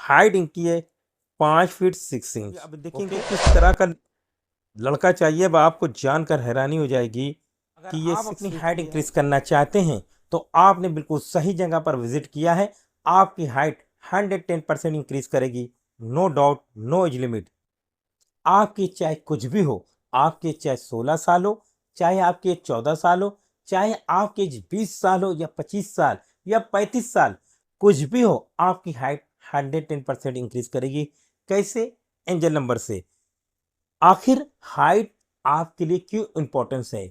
Height इनकी है 5 feet 6 inch. अब देखेंगे किस तरह का लड़का चाहिए। अब आपको जानकर हैरानी हो जाएगी कि ये आप अपनी हाइट इंक्रीज करना चाहते हैं तो आपने बिल्कुल सही जगह पर विजिट किया है। आपकी हाइट 110% इंक्रीज करेगी, no doubt, no age limit. आपकी चाहे कुछ भी हो, आपके चाहे 16 साल हो, चाहे आपके 14 साल हो, चाहे आपके 20 साल हो या 25 साल या 35 साल, कुछ भी हो, आपकी हाइट 110% इंक्रीज करेगी। कैसे? एंजल नंबर से। आखिर हाइट आपके लिए क्यों इंपॉर्टेंस है?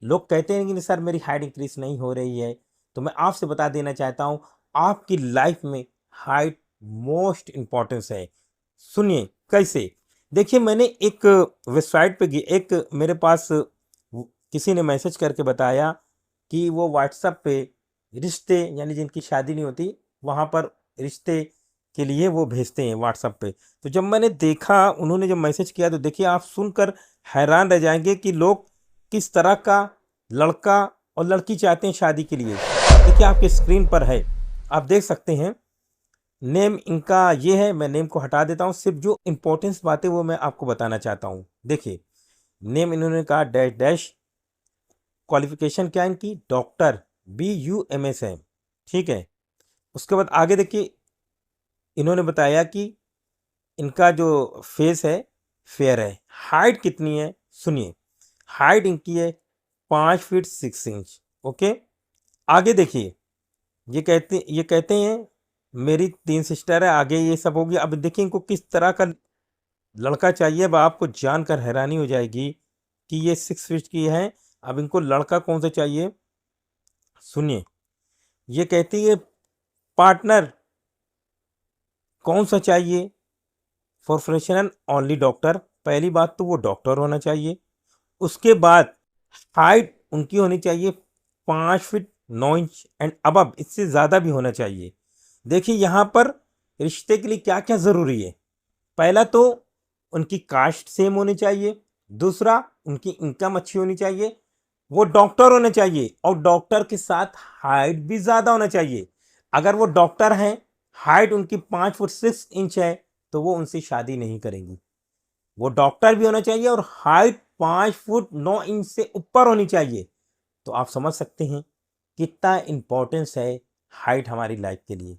लोग कहते हैं कि सर मेरी हाइट इंक्रीज नहीं हो रही है, तो मैं आपसे बता देना चाहता हूं आपकी लाइफ में हाइट मोस्ट इंपॉर्टेंस है। सुनिए कैसे। देखिए, मैंने एक वेबसाइट पे एक मेरे पास किसी ने मैसेज करके बताया कि वो व्हाट्सएप पे रिश्ते, यानी जिनकी शादी नहीं होती, वहाँ पर रिश्ते के लिए वो भेजते हैं व्हाट्सएप पे। तो जब मैंने देखा, उन्होंने जब मैसेज किया, तो देखिए आप सुनकर हैरान रह जाएंगे कि लोग किस तरह का लड़का और लड़की चाहते हैं शादी के लिए। देखिए आपके स्क्रीन पर है, आप देख सकते हैं। नेम इनका ये है, मैं नेम को हटा देता हूँ, सिर्फ जो इंपॉर्टेंस बातें वो मैं आपको बताना चाहता हूँ। देखिए नेम इन्होंने कहा डैश डैश, क्वालिफिकेशन क्या है इनकी, डॉक्टर, BUMS है, ठीक है। उसके बाद आगे देखिए इन्होंने बताया कि इनका जो फेस है फेयर है। हाइट कितनी है सुनिए, हाइट इनकी है 5 फीट 6 इंच। ओके, आगे देखिए ये कहते हैं मेरी 3 सिस्टर है। आगे ये सब हो गया। अब देखिए इनको किस तरह का लड़का चाहिए। अब आपको जानकर हैरानी हो जाएगी कि ये 6 फीट की है। अब इनको लड़का कौन सा चाहिए सुनिए। ये कहती है पार्टनर कौन सा चाहिए, प्रोफेशनल ओनली डॉक्टर। पहली बात तो वो डॉक्टर होना चाहिए। उसके बाद हाइट उनकी होनी चाहिए 5 फीट 9 इंच एंड अबव, इससे ज़्यादा भी होना चाहिए। देखिए यहाँ पर रिश्ते के लिए क्या क्या ज़रूरी है। पहला तो उनकी कास्ट सेम होनी चाहिए। दूसरा, उनकी इनकम अच्छी होनी चाहिए। वो डॉक्टर होने चाहिए और डॉक्टर के साथ हाइट भी ज़्यादा होना चाहिए। अगर वो डॉक्टर हैं, हाइट उनकी 5 फुट 6 इंच है, तो वो उनसे शादी नहीं करेंगी। वो डॉक्टर भी होना चाहिए और हाइट 5 फुट 9 इंच से ऊपर होनी चाहिए। तो आप समझ सकते हैं कितना इंपॉर्टेंस है हाइट हमारी लाइफ के लिए।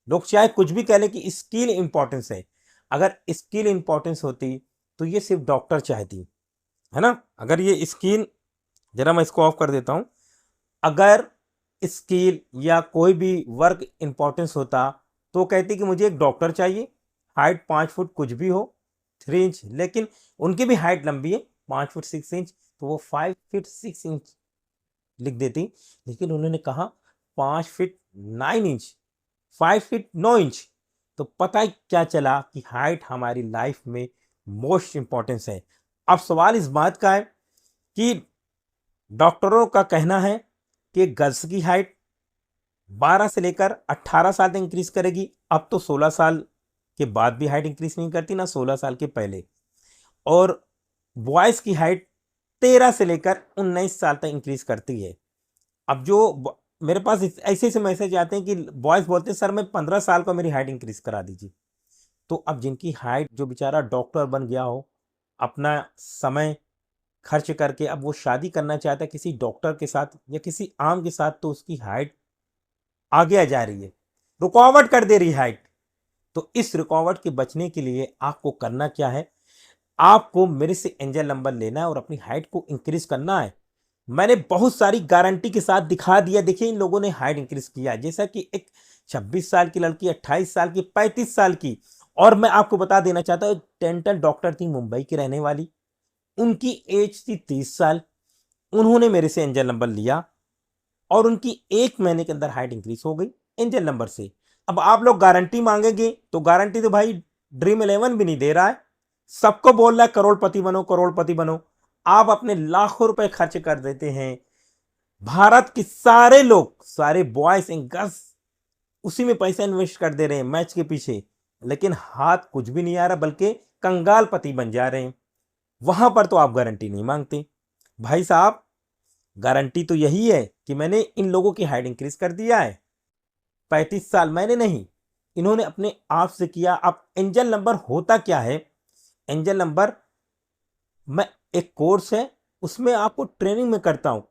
लोग चाहे कुछ भी कह लें कि स्किल इंपॉर्टेंस है, अगर स्किल इंपॉर्टेंस होती तो ये सिर्फ डॉक्टर चाहती, है ना। अगर ये स्किल, जरा मैं इसको ऑफ कर देता हूं, अगर स्किल या कोई भी वर्क इंपॉर्टेंस होता तो कहती कि मुझे एक डॉक्टर चाहिए, हाइट 5 फुट कुछ भी हो 3 इंच, लेकिन उनकी भी हाइट लंबी है 5 फुट 6 इंच, तो वो 5 फीट 6 इंच लिख देती। लेकिन उन्होंने कहा 5 फीट 9 इंच, 5 फीट 9 इंच। तो पता है क्या चला कि हाइट हमारी लाइफ में मोस्ट इंपॉर्टेंस है। अब सवाल इस बात का है कि डॉक्टरों का कहना है कि गर्ल्स की हाइट 12 से लेकर 18 साल तक इंक्रीज करेगी। अब तो 16 साल के बाद भी हाइट इंक्रीज नहीं करती, ना 16 साल के पहले। और बॉयज की हाइट 13 से लेकर 19 साल तक इंक्रीज करती है। अब जो मेरे पास ऐसे ऐसे मैसेज आते हैं कि बॉयज बोलते हैं सर मैं 15 साल का मेरी हाइट इंक्रीज करा दीजिए। तो अब जिनकी हाइट, जो बेचारा डॉक्टर बन गया हो, अपना समय खर्च करके अब वो शादी करना चाहता है किसी डॉक्टर के साथ या किसी आम के साथ, तो उसकी हाइट आगे आ जा रही है, रुकावट कर दे रही है हाइट। तो इस रुकावट के बचने के लिए आपको करना क्या है, आपको मेरे से एंजल नंबर लेना है और अपनी हाइट को इंक्रीज करना है। मैंने बहुत सारी गारंटी के साथ दिखा दिया। देखिए इन लोगों ने हाइट इंक्रीज किया, जैसा कि एक 26 साल की लड़की, 28 साल की, 35 साल की। और मैं आपको बता देना चाहता हूँ, डेंटल डॉक्टर थी मुंबई की रहने वाली, उनकी एज थी 30 साल। उन्होंने मेरे से एंजल नंबर लिया और उनकी 1 महीने के अंदर हाइट इंक्रीज हो गई एंजल नंबर से। अब आप लोग गारंटी मांगेंगे, तो गारंटी तो भाई ड्रीम 11 भी नहीं दे रहा है। सबको बोल रहा है करोड़पति बनो, करोड़पति बनो। आप अपने लाखों रुपए खर्च कर देते हैं। भारत के सारे लोग, सारे बॉयज एंड गर्ल्स उसी में पैसा इन्वेस्ट कर दे रहे हैं मैच के पीछे, लेकिन हाथ कुछ भी नहीं आ रहा, बल्कि कंगाल पति बन जा रहे हैं। वहां पर तो आप गारंटी नहीं मांगते। भाई साहब, गारंटी तो यही है कि मैंने इन लोगों की हाइट इंक्रीज कर दिया है। 35 साल मैंने नहीं, इन्होंने अपने आप से किया। अब एंजल नंबर होता क्या है? एंजल नंबर मैं एक कोर्स है, उसमें आपको ट्रेनिंग में करता हूं।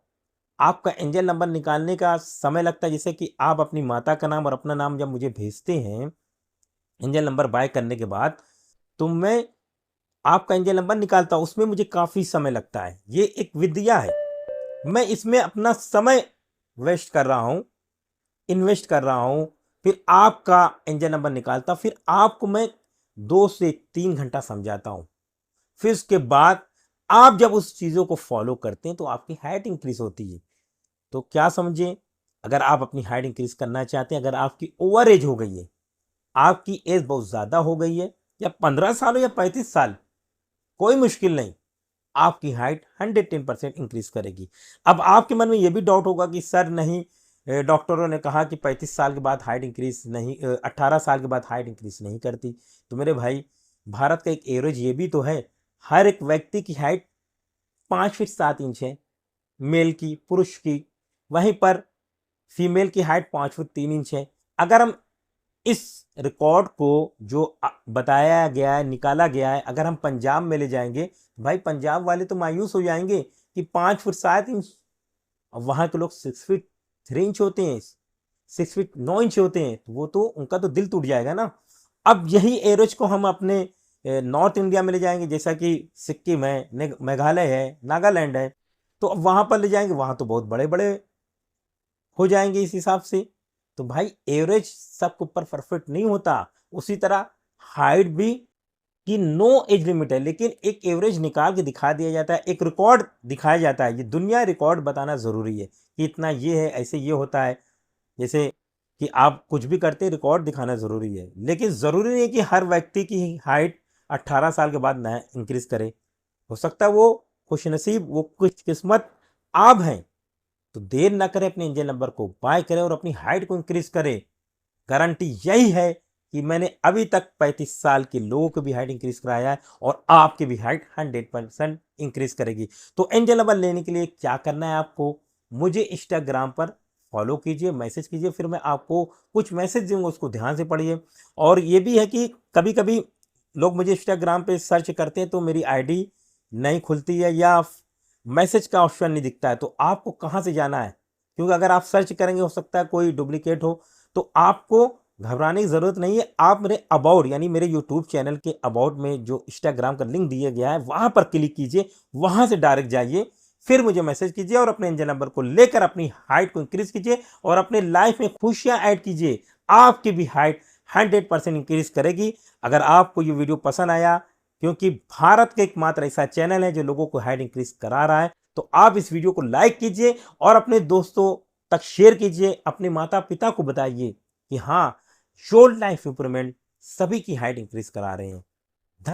आपका एंजल नंबर निकालने का समय लगता है, जैसे कि आप अपनी माता का नाम और अपना नाम जब मुझे भेजते हैं एंजल नंबर बाय करने के बाद, तो मैं आपका एंजल नंबर निकालता हूं। उसमें मुझे काफी समय लगता है, ये एक विद्या है। मैं इसमें अपना समय वेस्ट कर रहा हूं, इन्वेस्ट कर रहा हूं, फिर आपका एंजल नंबर निकालता, फिर आपको मैं 2 से 3 घंटा समझाता हूं। फिर उसके बाद आप जब उस चीजों को फॉलो करते हैं तो आपकी हाइट इंक्रीज होती है। तो क्या समझे, अगर आप अपनी हाइट इंक्रीज करना चाहते हैं, अगर आपकी ओवर एज हो गई है, आपकी एज बहुत ज्यादा हो गई है, या 15 साल हो या 35 साल, कोई मुश्किल नहीं, आपकी हाइट 110% इंक्रीज करेगी। अब आपके मन में यह भी डाउट होगा कि सर नहीं, डॉक्टरों ने कहा कि 35 साल के बाद हाइट इंक्रीज नहीं, 18 साल के बाद हाइट इंक्रीज नहीं करती। तो मेरे भाई, भारत का एक एवरेज ये भी तो है, हर एक व्यक्ति की हाइट 5 फीट 7 इंच है, मेल की, पुरुष की। वहीं पर फीमेल की हाइट 5 फुट 3 इंच है। अगर हम इस रिकॉर्ड को जो बताया गया है, निकाला गया है, अगर हम पंजाब में ले जाएंगे, भाई पंजाब वाले तो मायूस हो जाएंगे कि 5 फुट 7 इंच। अब वहां के लोग 6 फीट 3 इंच होते हैं, 6 फीट 9 इंच होते हैं, तो वो तो उनका तो दिल टूट जाएगा ना। अब यही एवरेज को हम अपने नॉर्थ इंडिया में ले जाएंगे, जैसा कि सिक्किम है, मेघालय है, नागालैंड है, तो अब वहां पर ले जाएंगे, वहां तो बहुत बड़े बड़े हो जाएंगे इस हिसाब से। तो भाई एवरेज सबके ऊपर परफेक्ट नहीं होता। उसी तरह हाइट भी की नो एज लिमिट है, लेकिन एक एवरेज निकाल के दिखा दिया जाता है, एक रिकॉर्ड दिखाया जाता है। ये दुनिया रिकॉर्ड बताना जरूरी है कि इतना ये है, ऐसे ये होता है। जैसे कि आप कुछ भी करते हैं, रिकॉर्ड दिखाना जरूरी है, लेकिन जरूरी नहीं है कि हर व्यक्ति की हाइट 18 साल के बाद न इंक्रीज करे। हो सकता है वो खुशनसीब, वो कुछ किस्मत आप हैं। तो देर ना करें, अपने एंजल नंबर को बाय करें और अपनी हाइट को इंक्रीज करें। गारंटी यही है कि मैंने अभी तक 35 साल के लोगों को भी हाइट इंक्रीज कराया है, और आपकी भी हाइट 100% इंक्रीज करेगी। तो एंजल नंबर लेने के लिए क्या करना है आपको, मुझे इंस्टाग्राम पर फॉलो कीजिए, मैसेज कीजिए, फिर मैं आपको कुछ मैसेज दूंगा, उसको ध्यान से पढ़िए। और ये भी है कि कभी कभी लोग मुझे इंस्टाग्राम पे सर्च करते हैं तो मेरी आईडी नहीं खुलती है, या मैसेज का ऑप्शन नहीं दिखता है। तो आपको कहाँ से जाना है, क्योंकि अगर आप सर्च करेंगे हो सकता है कोई डुप्लीकेट हो। तो आपको घबराने की जरूरत नहीं है। आप मेरे अबाउट, यानी मेरे यूट्यूब चैनल के अबाउट में जो इंस्टाग्राम का लिंक दिया गया है, वहां पर क्लिक कीजिए, वहां से डायरेक्ट जाइए, फिर मुझे मैसेज कीजिए और अपने एंजल नंबर को लेकर अपनी हाइट को इंक्रीज कीजिए और अपने लाइफ में खुशियां ऐड कीजिए। आपकी भी हाइट 100% इंक्रीज करेगी। अगर आपको ये वीडियो पसंद आया, क्योंकि भारत का एकमात्र ऐसा चैनल है जो लोगों को हाइट इंक्रीज करा रहा है, तो आप इस वीडियो को लाइक कीजिए और अपने दोस्तों तक शेयर कीजिए। अपने माता पिता को बताइए कि हाँ, शोल्ड लाइफ इंप्रूवमेंट सभी की हाइट इंक्रीज करा रहे हैं।